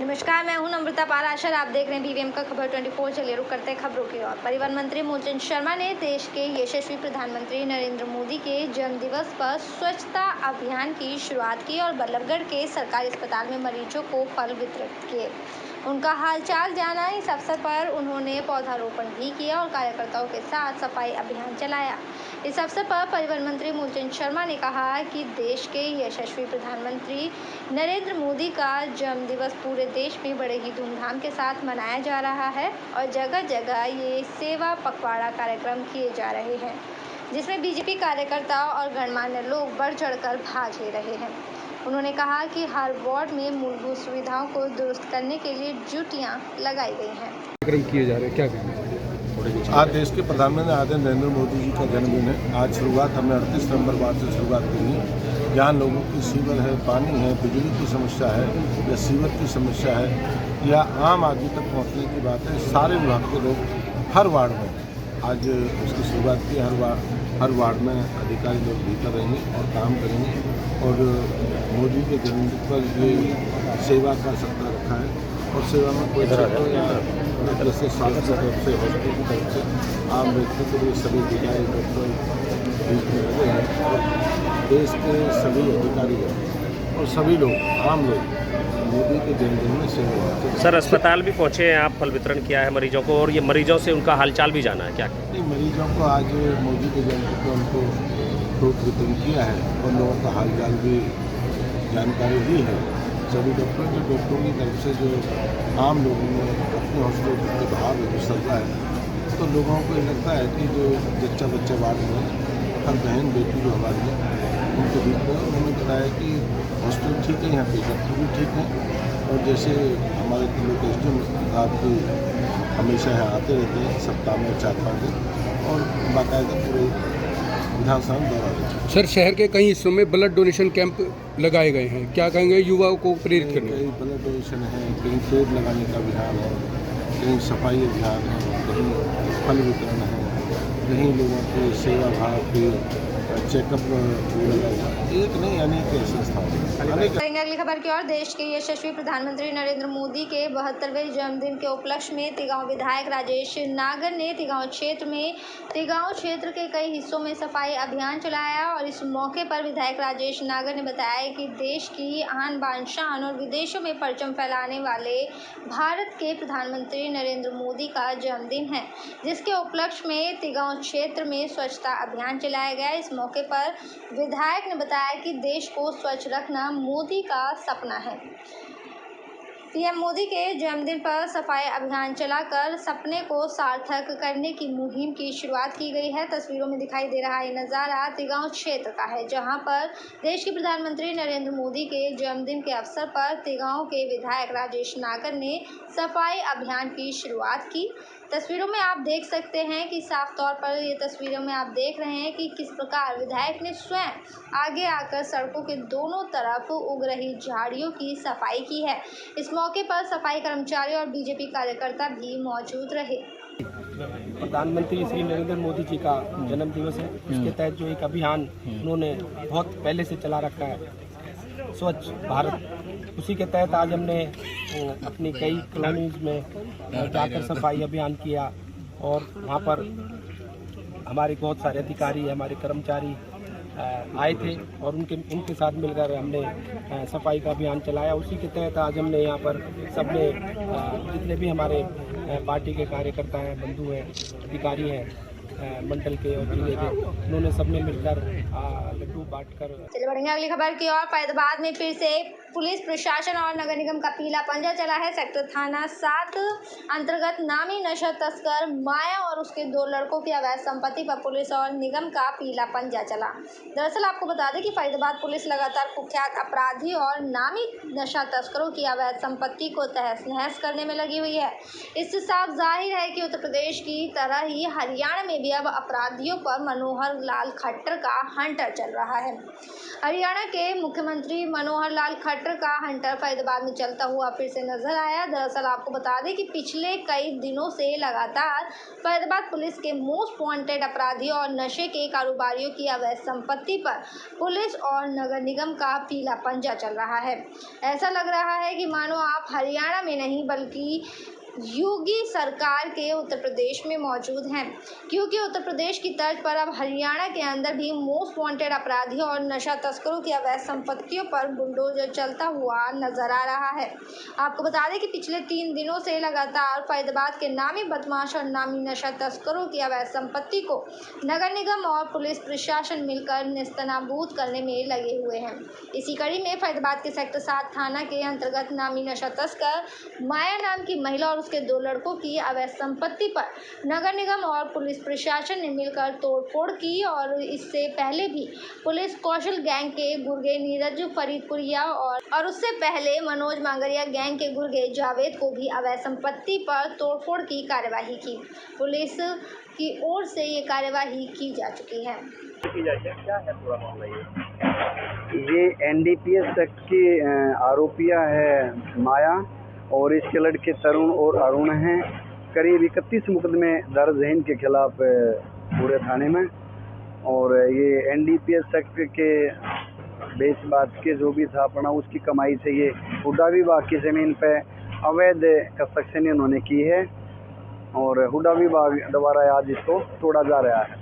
नमस्कार, मैं हूं नम्रता पाराशर। आप देख रहे हैं बीवीएम का खबर 24। चलिए रुक करते हैं खबरों की ओर। परिवहन मंत्री मूलचंद शर्मा ने देश के यशस्वी प्रधानमंत्री नरेंद्र मोदी के जन्मदिवस पर स्वच्छता अभियान की शुरुआत की और बल्लभगढ़ के सरकारी अस्पताल में मरीजों को फल वितरित किए। उनका हालचाल जाना। इस अवसर पर उन्होंने पौधारोपण भी किया और कार्यकर्ताओं के साथ सफाई अभियान चलाया। इस अवसर पर परिवहन मंत्री मूलचंद शर्मा ने कहा कि देश के यशस्वी प्रधानमंत्री नरेंद्र मोदी का जन्मदिवस पूरे देश में बड़े ही धूमधाम के साथ मनाया जा रहा है और जगह जगह ये सेवा पखवाड़ा कार्यक्रम किए जा रहे हैं, जिसमें बीजेपी कार्यकर्ता और गणमान्य लोग बढ़ चढ़कर भाग ले रहे हैं। उन्होंने कहा कि हर वार्ड में मूलभूत सुविधाओं को दुरुस्त करने के लिए ड्यूटियां लगाई गई हैं। कार्यक्रम किए जा रहे हैं, क्या कहेंगे? आज देश के प्रधानमंत्री आदरणीय नरेंद्र मोदी जी का जन्मदिन है। आज शुरुआत हमने 38 नंबर वार्ड से शुरुआत की। जहाँ लोगों की सीवर है, पानी है, बिजली की समस्या है या सीवर की समस्या है या आम आदमी तक पहुँचने की बात है, सारे विभाग के लोग हर वार्ड में आज उसकी शुरुआत की। हर वार्ड में अधिकारी लोग भीतर रहेंगे और काम करेंगे और मोदी के जन्मदिन पर ये सेवा का सप्ताह रखा है और सेवा में कोई या जैसे स्वास्थ्य की तरफ से, हॉस्पिटल की तरफ से आम व्यक्ति के लिए सभी अधिकारी डॉक्टर बीच में लगे हैं और देश के सभी अधिकारी और सभी लोग आम लोग मोदी के जन्मदिन में सेवा। सर, अस्पताल भी पहुंचे हैं आप, फल वितरण किया है मरीजों को और ये मरीजों से उनका हालचाल भी जाना है, क्या? नहीं, मरीजों को आज मोदी के जन्मदिन पर उनको फ्रूट वितरण किया है और लोगों का हालचाल भी जानकारी दी है। सभी डॉक्टरों की तरफ से जो आम लोगों ने अपने हॉस्पिटल के बाहर जो चल रहा है, तो लोगों को ये लगता है कि जो बच्चा वार्ड में हर बहन बेटी जो हमारी है उनके बीच में उन्होंने बताया कि हॉस्पिटल ठीक है, यहाँ पे डॉक्टर भी ठीक हैं और जैसे हमारे लोग एसडीएम आपकी हमेशा यहाँ आते रहते हैं सप्ताह में 4-5 दिन और बाकायदा पूरे विधानसभा में दौरा देते हैं। सर, शहर के कई हिस्सों में ब्लड डोनेशन कैंप लगाए गए हैं, क्या कहेंगे युवाओं को प्रेरित करने? कहीं ब्लड डोनेशन है, कहीं पेड़ लगाने का अभियान है, कहीं सफाई अभियान है, कहीं फल वितरण है, कहीं लोगों के सेवा भाव के चेकअप लगा हुआ, एक नहीं अनेक ऐसे स्थान। अगली खबर की ओर। देश के यशस्वी प्रधानमंत्री नरेंद्र मोदी के 72वें जन्मदिन के उपलक्ष्य में तिगांव विधायक राजेश नागर ने तिगांव क्षेत्र के कई हिस्सों में सफाई अभियान चलाया और इस मौके पर विधायक राजेश नागर ने बताया कि देश की आन बान शान और विदेशों में परचम फैलाने वाले भारत के प्रधानमंत्री नरेंद्र मोदी का जन्मदिन है, जिसके उपलक्ष्य में तिगांव क्षेत्र में स्वच्छता अभियान चलाया गया। इस मौके पर विधायक ने बताया कि देश को स्वच्छ रखना मोदी का सपना है। पीएम मोदी के जन्मदिन पर सफाई अभियान चलाकर सपने को सार्थक करने की मुहिम की शुरुआत की गई है। तस्वीरों में दिखाई दे रहा ये नज़ारा तिगांव क्षेत्र का है, जहां पर देश के प्रधानमंत्री नरेंद्र मोदी के जन्मदिन के अवसर पर तिगांव के विधायक राजेश नागर ने सफाई अभियान की शुरुआत की। तस्वीरों में आप देख सकते हैं कि साफ तौर पर ये तस्वीरों में आप देख रहे हैं कि किस प्रकार विधायक ने स्वयं आगे आकर सड़कों के दोनों तरफ उग रही झाड़ियों की सफाई की है। इस मौके पर सफाई कर्मचारी और बीजेपी कार्यकर्ता भी मौजूद रहे। प्रधानमंत्री श्री नरेंद्र मोदी जी का जन्म दिवस है, इसके तहत जो एक अभियान उन्होंने बहुत पहले से चला रखा है, स्वच्छ भारत, उसी के तहत आज हमने अपनी कई कॉलोनीज में जाकर सफाई अभियान किया और वहाँ पर हमारे बहुत सारे अधिकारी, हमारे कर्मचारी आए थे और उनके साथ मिलकर हमने सफाई का अभियान चलाया। उसी के तहत आज हमने यहाँ पर सबने जितने भी हमारे पार्टी के कार्यकर्ता हैं, बंधु हैं, अधिकारी हैं मंडल के और जिले के, उन्होंने सबने मिलकर लड्डू बांटकर। चलिए बढ़ेंगे अगली खबर की ओर। फैजाबाद में फिर से पुलिस प्रशासन और नगर निगम का पीला पंजा चला है। सेक्टर थाना 7 अंतर्गत नामी नशा तस्कर माया और उसके 2 लड़कों की अवैध संपत्ति पर पुलिस और निगम का पीला पंजा चला। दरअसल आपको बता दें कि फैजाबाद पुलिस लगातार कुख्यात अपराधी और नामी नशा तस्करों की अवैध संपत्ति को तहस नहस करने में लगी हुई है। इससे साफ जाहिर है कि उत्तर प्रदेश की तरह ही हरियाणा में भी अब अपराधियों पर मनोहर लाल खट्टर का हंटर चल रहा है। हरियाणा के मुख्यमंत्री मनोहर लाल खट्टर ट्रैक्टर का हंटर फरीदाबाद में चलता हुआ फिर से नजर आया। दरअसल आपको बता दें कि पिछले कई दिनों से लगातार फरीदाबाद पुलिस के मोस्ट वांटेड अपराधियों और नशे के कारोबारियों की अवैध संपत्ति पर पुलिस और नगर निगम का पीला पंजा चल रहा है। ऐसा लग रहा है कि मानो आप हरियाणा में नहीं बल्कि योगी सरकार के उत्तर प्रदेश में मौजूद हैं, क्योंकि उत्तर प्रदेश की तर्ज पर अब हरियाणा के अंदर भी मोस्ट वांटेड अपराधियों और नशा तस्करों की अवैध संपत्तियों पर बुलडोजर चलता हुआ नजर आ रहा है। आपको बता दें कि पिछले 3 दिनों से लगातार फरीदाबाद के नामी बदमाश और नामी नशा तस्करों की अवैध संपत्ति को नगर निगम और पुलिस प्रशासन मिलकर नेस्तनाबूद करने में लगे हुए हैं। इसी कड़ी में फरीदाबाद के सेक्टर 7 थाना के अंतर्गत नामी नशा तस्कर माया नाम की महिला और उसके 2 लड़कों की अवैध संपत्ति पर नगर निगम और पुलिस प्रशासन ने मिलकर तोड़फोड़ की और इससे पहले भी पुलिस कौशल गैंग के गुर्गे नीरज फरीदपुरिया और उससे पहले मनोज मांगरिया गैंग के गुर्गे जावेद को भी अवैध संपत्ति पर तोड़फोड़ की कार्यवाही की। पुलिस की ओर से ये कार्यवाही की जा चुकी है। ये NDPS एक्ट की आरोपियां है माया और इसके लड़के तरुण और अरुण हैं। करीब 31 मुकदमे दर्ज हैं इनके खिलाफ पूरे थाने में और ये NDPS एक्ट के बेस बात के जो भी था अपना उसकी कमाई से ये हुडा विभाग की ज़मीन पे अवैध कंस्ट्रक्शन इन्होंने की है और हुडा विभाग द्वारा आज इसको तोड़ा जा रहा है।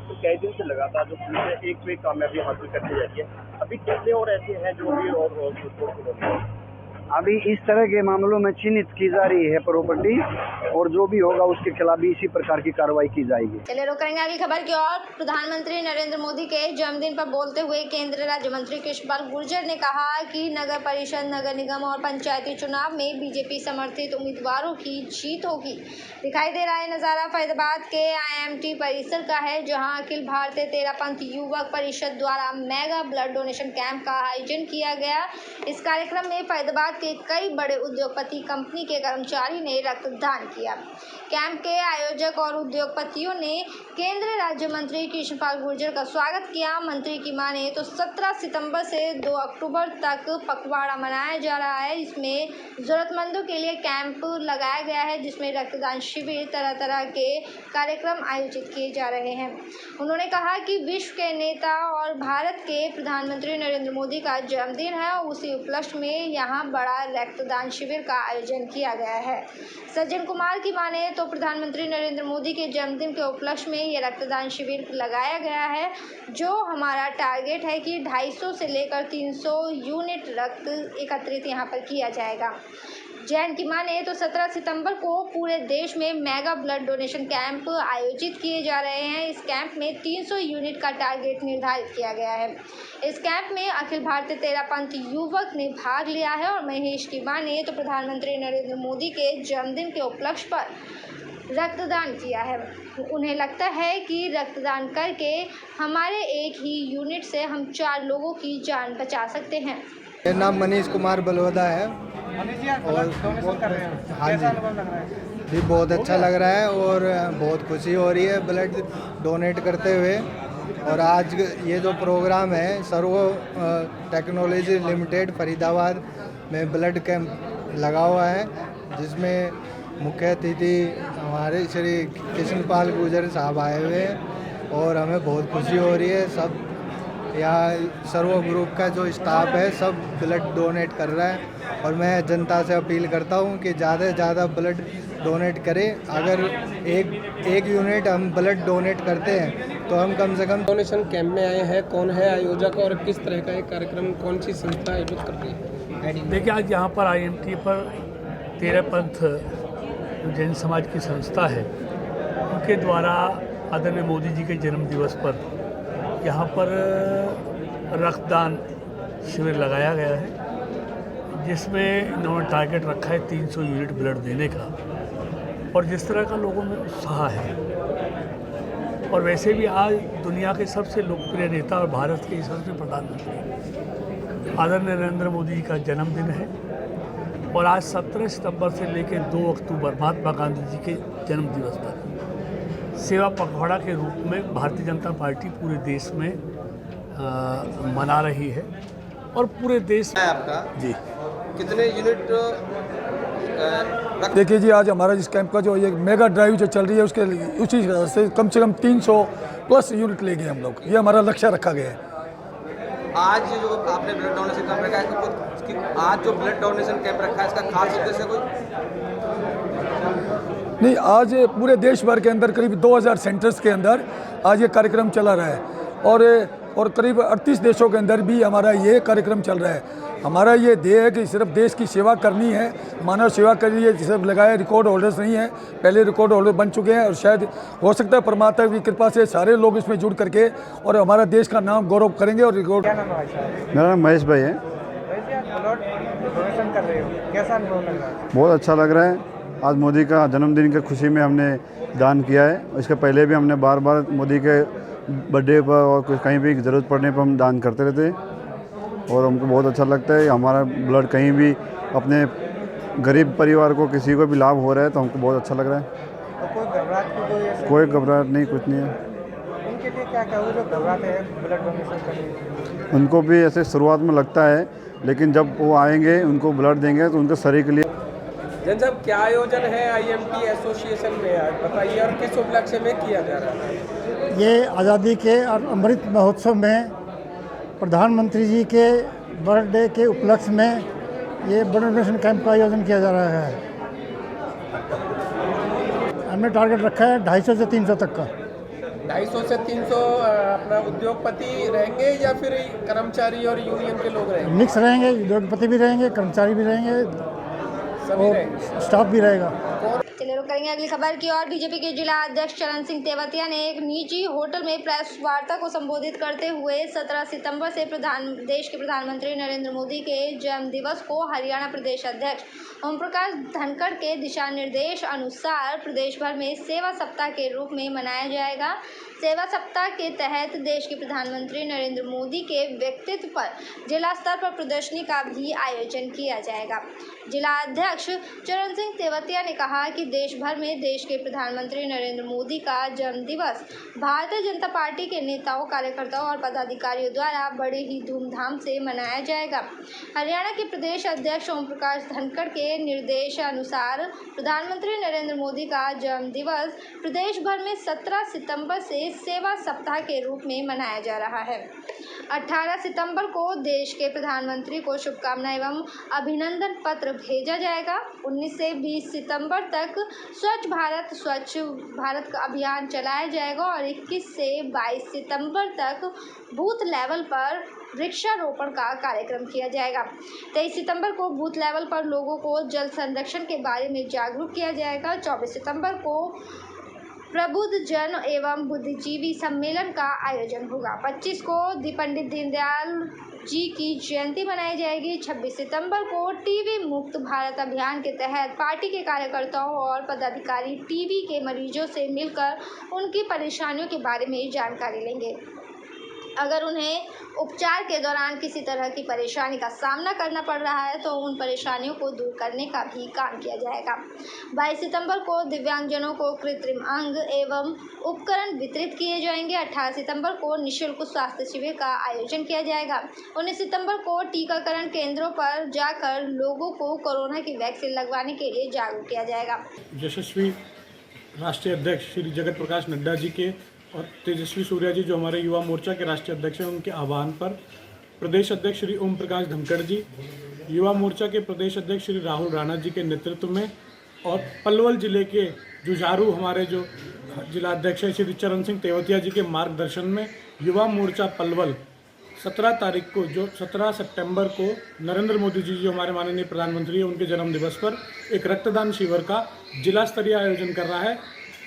तो कई दिन से लगातार जो पुलिस एक पे कामयाबी हासिल करती जाती है, अभी कितने और ऐसे हैं जो भी और अभी इस तरह के मामलों में चिन्हित की जा रही है प्रॉपर्टी और जो भी होगा उसके खिलाफ भी इसी प्रकार की कार्रवाई की जाएगी। चलिए रुक करेंगे आगे खबर की ओर। प्रधानमंत्री नरेंद्र मोदी के जन्मदिन पर बोलते हुए केंद्रीय राज्य मंत्री कृष्णपाल गुर्जर ने कहा कि नगर परिषद, नगर निगम और पंचायती चुनाव में बीजेपी समर्थित उम्मीदवारों की जीत होगी। दिखाई दे रहा है नज़ारा फरीदाबाद के IMT परिसर का है, जहाँ अखिल भारतीय तेरापंथ युवक परिषद द्वारा मेगा ब्लड डोनेशन कैंप का आयोजन किया गया। इस कार्यक्रम में फरीदाबाद के कई बड़े उद्योगपति कंपनी के कर्मचारी ने रक्तदान किया। कैंप के आयोजक और उद्योगपतियों ने केंद्रीय राज्य मंत्री कृष्णपाल गुर्जर का स्वागत किया। मंत्री की माने तो 17 सितंबर से 2 अक्टूबर तक पखवाड़ा मनाया जा रहा है। इसमें जरूरतमंदों के लिए कैंप लगाया गया है, जिसमें रक्तदान शिविर, तरह तरह के कार्यक्रम आयोजित किए जा रहे हैं। उन्होंने कहा कि विश्व के नेता और भारत के प्रधानमंत्री नरेंद्र मोदी का जन्मदिन है, उसी उपलक्ष्य में यहाँ बड़ा रक्तदान शिविर का आयोजन किया गया है। सज्जन कुमार की माने तो प्रधानमंत्री नरेंद्र मोदी के जन्मदिन के उपलक्ष्य में ये रक्तदान शिविर लगाया गया है, जो हमारा टारगेट है कि 250 से लेकर 300 यूनिट रक्त एकत्रित यहाँ पर किया जाएगा। जैन की माने तो 17 सितंबर को पूरे देश में मेगा ब्लड डोनेशन कैंप आयोजित किए जा रहे हैं। इस कैंप में 300 यूनिट का टारगेट निर्धारित किया गया है। इस कैंप में अखिल भारतीय तेरापंथ युवक ने भाग लिया है और महेश की माने तो प्रधानमंत्री नरेंद्र मोदी के जन्मदिन के उपलक्ष्य पर रक्तदान किया है। उन्हें लगता है कि रक्तदान करके हमारे एक ही यूनिट से हम 4 लोगों की जान बचा सकते हैं। मेरा नाम मनीष कुमार बलवदा है और हाँ जी बहुत अच्छा लग रहा है और बहुत खुशी हो रही है ब्लड डोनेट करते हुए। और आज ये जो प्रोग्राम है सर्व टेक्नोलॉजी लिमिटेड फरीदाबाद में ब्लड कैंप लगा हुआ है, जिसमें मुख्य अतिथि हमारे श्री कृष्णपाल गुर्जर साहब आए हुए हैं और हमें बहुत खुशी हो रही है। सब यहाँ सर्व ग्रुप का जो स्टाफ है सब ब्लड डोनेट कर रहा है और मैं जनता से अपील करता हूँ कि ज़्यादा से ज़्यादा ब्लड डोनेट करें। अगर एक यूनिट हम ब्लड डोनेट करते हैं तो हम कम से कम डोनेशन कैंप में आए हैं। कौन है आयोजक और किस तरह का एक कार्यक्रम कौन सी संस्था आयोजित कर रही है? देखिए, आज यहाँ पर IMT पर तेरापंथ जैन समाज की संस्था है, उनके द्वारा आदरणीय मोदी जी के जन्म दिवस पर यहाँ पर रक्तदान शिविर लगाया गया है, जिसमें इन्होंने टारगेट रखा है 300 यूनिट ब्लड देने का। और जिस तरह का लोगों में उत्साह है, और वैसे भी आज दुनिया के सबसे लोकप्रिय नेता और भारत के सबसे प्रधानमंत्री आदरणीय नरेंद्र मोदी जी का जन्मदिन है और आज 17 सितंबर से लेकर 2 अक्टूबर महात्मा गांधी जी के जन्म दिवस तक सेवा पखवाड़ा के रूप में भारतीय जनता पार्टी पूरे देश में मना रही है। और पूरे देश है आपका जी कितने यूनिट देखिए जी, आज हमारा इस कैंप का जो ये मेगा ड्राइव जो चल रही है उसके उसी से कम 300 प्लस यूनिट ले गए हम लोग। ये हमारा लक्ष्य रखा गया है। आज जो आपने ब्लड डोनेशन कैंप रखा है, आज जो ब्लड डोनेशन कैंप रखा है इसका खास उद्देश्य कोई नहीं, आज पूरे देश भर के अंदर करीब 2000 सेंटर्स के अंदर आज ये कार्यक्रम चला रहा है और करीब 38 देशों के अंदर भी हमारा ये कार्यक्रम चल रहा है। हमारा ये ध्येय है कि सिर्फ देश की सेवा करनी है, मानव सेवा करनी है। सिर्फ लगाए रिकॉर्ड होल्डर्स नहीं है, पहले रिकॉर्ड होल्डर बन चुके हैं और शायद हो सकता है परमात्मा की कृपा से सारे लोग इसमें जुड़ करके और हमारा देश का नाम गौरव करेंगे। और रिकॉर्ड मेरा नाम महेश भाई है। डोनेशन कर रहे हो, कैसा अनुभव लग रहा है? बहुत अच्छा लग रहा है। आज मोदी का जन्मदिन की खुशी में हमने दान किया है। इसके पहले भी हमने बार बार मोदी के बर्थडे पर और कहीं भी ज़रूरत पड़ने पर हम दान करते रहते हैं और हमको बहुत अच्छा लगता है। हमारा ब्लड कहीं भी अपने गरीब परिवार को किसी को भी लाभ हो रहा है तो हमको बहुत अच्छा लग रहा है। तो कोई घबराहट की कोई घबराहट नहीं, कुछ नहीं है। उनके लिए क्या कहोगे जो घबराते हैं ब्लड डोनेशन करने? उनको भी ऐसे शुरुआत में लगता है, लेकिन जब वो आएंगे उनको ब्लड देंगे तो उनके शरीर के लिए। जन साहब क्या आयोजन है IMT एसोसिएशन में आज बताइए और किस उपलक्ष्य में किया जा रहा है? ये आज़ादी के और अमृत महोत्सव में प्रधानमंत्री जी के बर्थडे के उपलक्ष्य में ये ब्लड डोनेशन कैंप का आयोजन किया जा रहा है। हमने टारगेट रखा है 250 से 300 तक का। 250 से 300 अपना उद्योगपति रहेंगे या फिर कर्मचारी और यूनियन के लोग रहेंगे? मिक्स रहेंगे, उद्योगपति भी रहेंगे, कर्मचारी भी रहेंगे और स्टाफ भी रहेगा। चलिए रुक करेंगे अगली खबर की ओर। बीजेपी के जिला अध्यक्ष चरण सिंह तेवतिया ने एक निजी होटल में प्रेस वार्ता को संबोधित करते हुए 17 सितंबर से देश के प्रधानमंत्री नरेंद्र मोदी के जन्म दिवस को हरियाणा प्रदेश अध्यक्ष ओम प्रकाश धनखड़ के दिशा निर्देश अनुसार प्रदेश भर में सेवा सप्ताह के रूप में मनाया जाएगा। सेवा सप्ताह के तहत देश के प्रधानमंत्री नरेंद्र मोदी के व्यक्तित्व पर जिला स्तर पर प्रदर्शनी का भी आयोजन किया जाएगा। जिला अध्यक्ष चरण सिंह तेवतिया ने कहा कि देश भर में देश के प्रधानमंत्री नरेंद्र मोदी का जन्म दिवस भारतीय जनता पार्टी के नेताओं, कार्यकर्ताओं और पदाधिकारियों द्वारा बड़े ही धूमधाम से मनाया जाएगा। हरियाणा के प्रदेश अध्यक्ष ओम प्रकाश धनखड़ के निर्देशानुसार प्रधानमंत्री नरेंद्र मोदी का जन्म दिवस प्रदेश भर में 17 सितंबर से सेवा सप्ताह के रूप में मनाया जा रहा है। 18 सितंबर को देश के प्रधानमंत्री को शुभकामना एवं अभिनंदन पत्र भेजा जाएगा। 19 से 20 सितंबर तक स्वच्छ भारत का अभियान चलाया जाएगा और 21 से 22 सितंबर तक बूथ लेवल पर वृक्षारोपण का कार्यक्रम किया जाएगा। 23 सितंबर को बूथ लेवल पर लोगों को जल संरक्षण के बारे में जागरूक किया जाएगा। 24 सितंबर को प्रबुद्ध जन एवं बुद्धिजीवी सम्मेलन का आयोजन होगा। 25 को पंडित दीनदयाल जी की जयंती मनाई जाएगी। 26 सितंबर को टीबी मुक्त भारत अभियान के तहत पार्टी के कार्यकर्ताओं और पदाधिकारी टीबी के मरीजों से मिलकर उनकी परेशानियों के बारे में जानकारी लेंगे। अगर उन्हें उपचार के दौरान किसी तरह की परेशानी का सामना करना पड़ रहा है तो उन परेशानियों को दूर करने का भी काम किया जाएगा। 22 सितंबर को दिव्यांगजनों को कृत्रिम अंग एवं उपकरण वितरित किए जाएंगे। 18 सितंबर को निःशुल्क स्वास्थ्य शिविर का आयोजन किया जाएगा। 19 सितंबर को टीकाकरण केंद्रों पर जाकर लोगों को कोरोना की वैक्सीन लगवाने के लिए जागरूक किया जाएगा। यशस्वी राष्ट्रीय अध्यक्ष श्री जगत प्रकाश नड्डा जी के और तेजस्वी सूर्या जी जो हमारे युवा मोर्चा के राष्ट्रीय अध्यक्ष हैं, उनके आह्वान पर प्रदेश अध्यक्ष श्री ओम प्रकाश धनखड़ जी, युवा मोर्चा के प्रदेश अध्यक्ष श्री राहुल राणा जी के नेतृत्व में और पलवल जिले के जुझारू हमारे जो जिला अध्यक्ष हैं श्री चरण सिंह तेवतिया जी के मार्गदर्शन में युवा मोर्चा पलवल 17 तारीख को जो 17 सितंबर को नरेंद्र मोदी जी जो हमारे माननीय प्रधानमंत्री हैं, उनके जन्म दिवस पर एक रक्तदान शिविर का जिला स्तरीय आयोजन कर रहा है।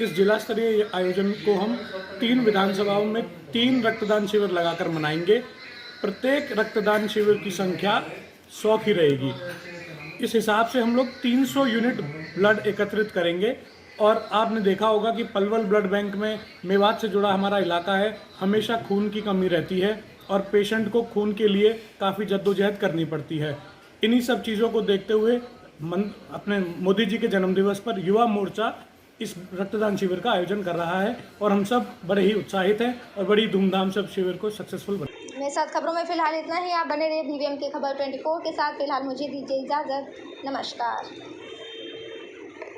इस जिला स्तरीय आयोजन को हम 3 विधानसभाओं में 3 रक्तदान शिविर लगाकर मनाएंगे। प्रत्येक रक्तदान शिविर की संख्या 100 की रहेगी। इस हिसाब से हम लोग 300 यूनिट ब्लड एकत्रित करेंगे। और आपने देखा होगा कि पलवल ब्लड बैंक में मेवात से जुड़ा हमारा इलाका है, हमेशा खून की कमी रहती है और पेशेंट को खून के लिए काफ़ी जद्दोजहद करनी पड़ती है। इन्हीं सब चीज़ों को देखते हुए अपने मोदी जी के जन्मदिवस पर युवा मोर्चा इस रक्तदान शिविर का आयोजन कर रहा है और हम सब बड़े ही उत्साहित हैं और बड़ी धूमधाम से शिविर को सक्सेसफुल बना। मेरे साथ खबरों में फिलहाल इतना ही। आप बने रहिए BVM की खबर 24 के साथ। फिलहाल मुझे दीजिए इजाज़त। नमस्कार।